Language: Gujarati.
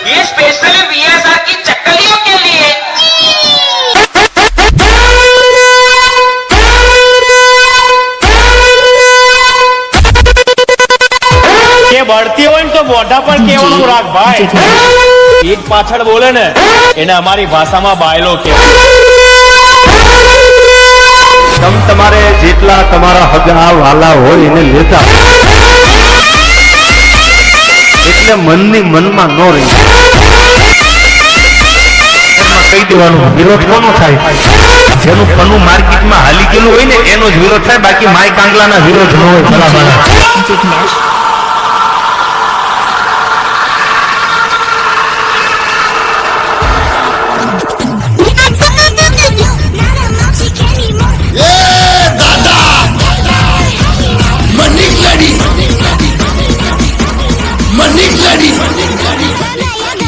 ये स्पेशली बीएसआर की चक्कलियों के लिए। કે બળતી હોય ને તો મોઢા પર કેવાનું રાખ ભાઈ. એક પાછળ બોલે ને એને અમારી ભાષામાં બાયલો કહેવાય. તમારે જેટલા તમારા હગા વાલા હોય એને લેતા, એટલે મનની મનમાં ન રહી. કહી દેવાનું વિરોધ કોનો થાય? જેનું પનું માર્કેટમાં હાલી ગયેલું હોય ને એનો જ વિરોધ થાય, બાકી માય કાંગલાના વિરોધ ન હોય. ભલા